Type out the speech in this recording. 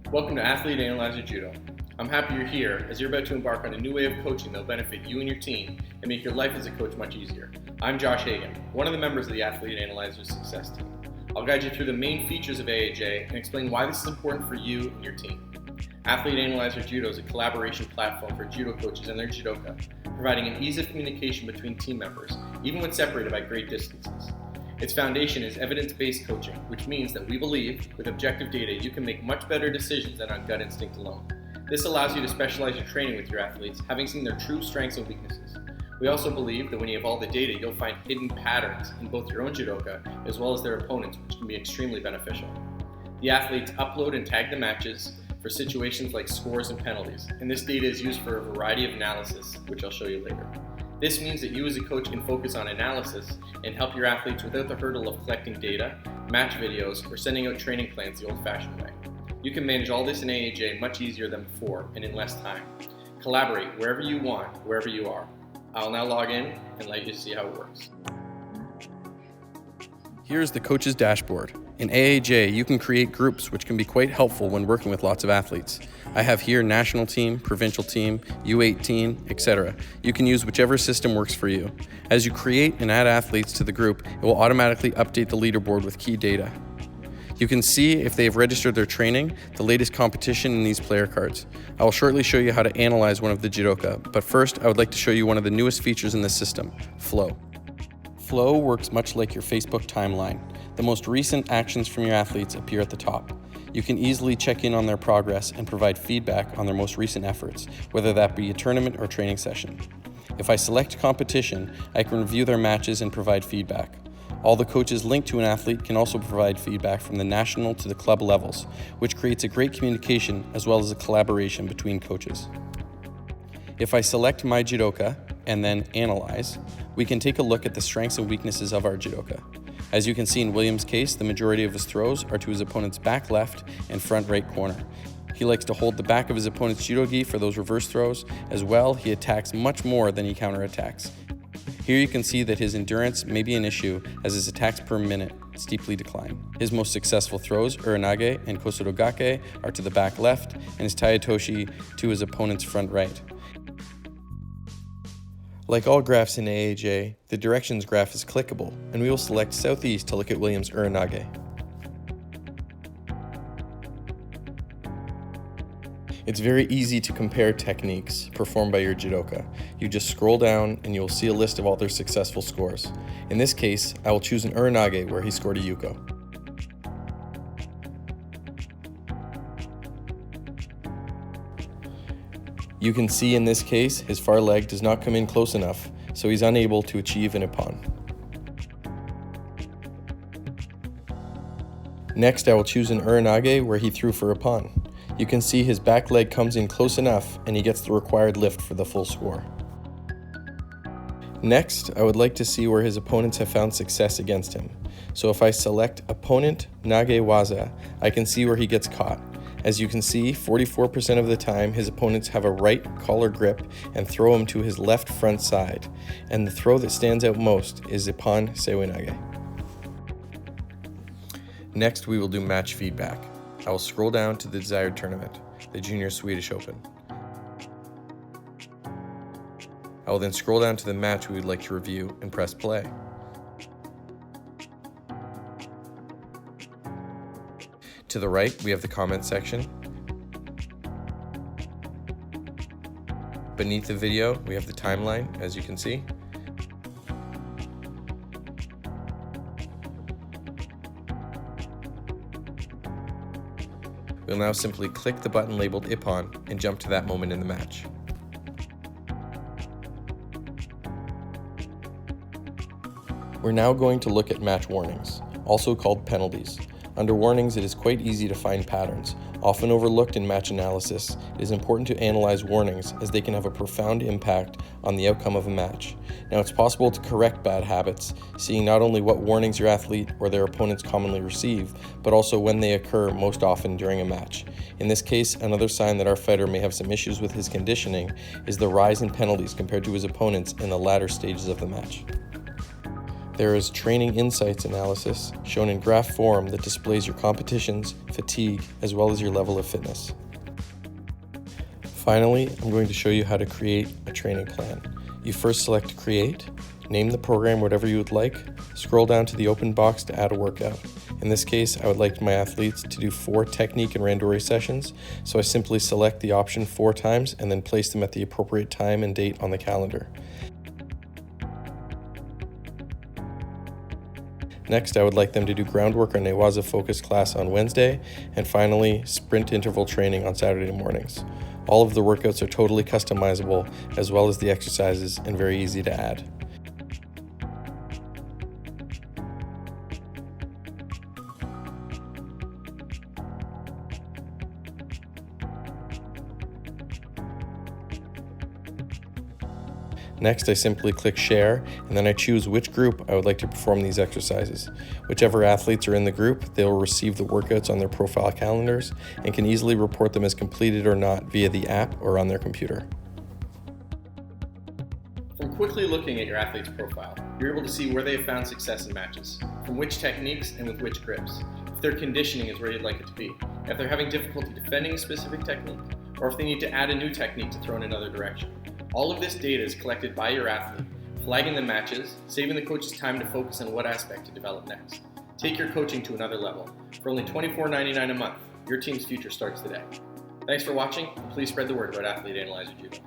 Welcome to Athlete Analyzer Judo. I'm happy you're here as you're about to embark on a new way of coaching that will benefit you and your team and make your life as a coach much easier. I'm Josh Hagan, one of the members of the Athlete Analyzer Success Team. I'll guide you through the main features of AAJ and explain why this is important for you and your team. Athlete Analyzer Judo is a collaboration platform for judo coaches and their judoka, providing an ease of communication between team members, even when separated by great distances. Its foundation is evidence-based coaching, which means that we believe, with objective data, you can make much better decisions than on gut instinct alone. This allows you to specialize your training with your athletes, having seen their true strengths and weaknesses. We also believe that when you have all the data, you'll find hidden patterns in both your own judoka as well as their opponents, which can be extremely beneficial. The athletes upload and tag the matches for situations like scores and penalties, and this data is used for a variety of analysis, which I'll show you later. This means that you as a coach can focus on analysis and help your athletes without the hurdle of collecting data, match videos, or sending out training plans the old-fashioned way. You can manage all this in AAJ much easier than before and in less time. Collaborate wherever you want, wherever you are. I'll now log in and let you see how it works. Here's the coach's dashboard. In AAJ, you can create groups, which can be quite helpful when working with lots of athletes. I have here national team, provincial team, U18, etc. You can use whichever system works for you. As you create and add athletes to the group, it will automatically update the leaderboard with key data. You can see if they have registered their training, the latest competition in these player cards. I will shortly show you how to analyze one of the judoka, but first I would like to show you one of the newest features in this system, Flow. Flow works much like your Facebook timeline. The most recent actions from your athletes appear at the top. You can easily check in on their progress and provide feedback on their most recent efforts, whether that be a tournament or training session. If I select competition, I can review their matches and provide feedback. All the coaches linked to an athlete can also provide feedback from the national to the club levels, which creates a great communication as well as a collaboration between coaches. If I select my judoka and then analyze, we can take a look at the strengths and weaknesses of our judoka. As you can see in William's case, the majority of his throws are to his opponent's back left and front right corner. He likes to hold the back of his opponent's judo-gi for those reverse throws. As well, he attacks much more than he counterattacks. Here you can see that his endurance may be an issue as his attacks per minute steeply decline. His most successful throws, uranage and kosodogake, are to the back left and his taitoshi to his opponent's front right. Like all graphs in AAJ, the directions graph is clickable, and we will select southeast to look at William's uranage. It's very easy to compare techniques performed by your judoka. You just scroll down and you will see a list of all their successful scores. In this case, I will choose an uranage where he scored a yuko. You can see in this case, his far leg does not come in close enough, so he's unable to achieve an ippon. Next, I will choose an uranage where he threw for ippon. You can see his back leg comes in close enough and he gets the required lift for the full score. Next, I would like to see where his opponents have found success against him. So if I select Opponent Nage Waza, I can see where he gets caught. As you can see, 44% of the time his opponents have a right collar grip and throw him to his left front side. And the throw that stands out most is Ippon Seiwenage. Next, we will do match feedback. I will scroll down to the desired tournament, the Junior Swedish Open. I will then scroll down to the match we would like to review and press play. To the right, we have the comment section. Beneath the video, we have the timeline, as you can see. We'll now simply click the button labeled Ippon and jump to that moment in the match. We're now going to look at match warnings, also called penalties. Under warnings, it is quite easy to find patterns. Often overlooked in match analysis, it is important to analyze warnings as they can have a profound impact on the outcome of a match. Now, it's possible to correct bad habits, seeing not only what warnings your athlete or their opponents commonly receive, but also when they occur most often during a match. In this case, another sign that our fighter may have some issues with his conditioning is the rise in penalties compared to his opponents in the latter stages of the match. There is training insights analysis shown in graph form that displays your competitions, fatigue, as well as your level of fitness. Finally, I'm going to show you how to create a training plan. You first select Create, name the program whatever you would like, scroll down to the open box to add a workout. In this case, I would like my athletes to do 4 technique and randori sessions, so I simply select the option 4 times and then place them at the appropriate time and date on the calendar. Next, I would like them to do groundwork or Newaza focus class on Wednesday, and finally, sprint interval training on Saturday mornings. All of the workouts are totally customizable, as well as the exercises, and very easy to add. Next, I simply click Share, and then I choose which group I would like to perform these exercises. Whichever athletes are in the group, they will receive the workouts on their profile calendars and can easily report them as completed or not via the app or on their computer. From quickly looking at your athlete's profile, you're able to see where they have found success in matches, from which techniques and with which grips, if their conditioning is where you'd like it to be, if they're having difficulty defending a specific technique, or if they need to add a new technique to throw in another direction. All of this data is collected by your athlete, flagging the matches, saving the coach's time to focus on what aspect to develop next. Take your coaching to another level. For only $24.99 a month, your team's future starts today. Thanks for watching, and please spread the word about Athlete Analyzer Judo.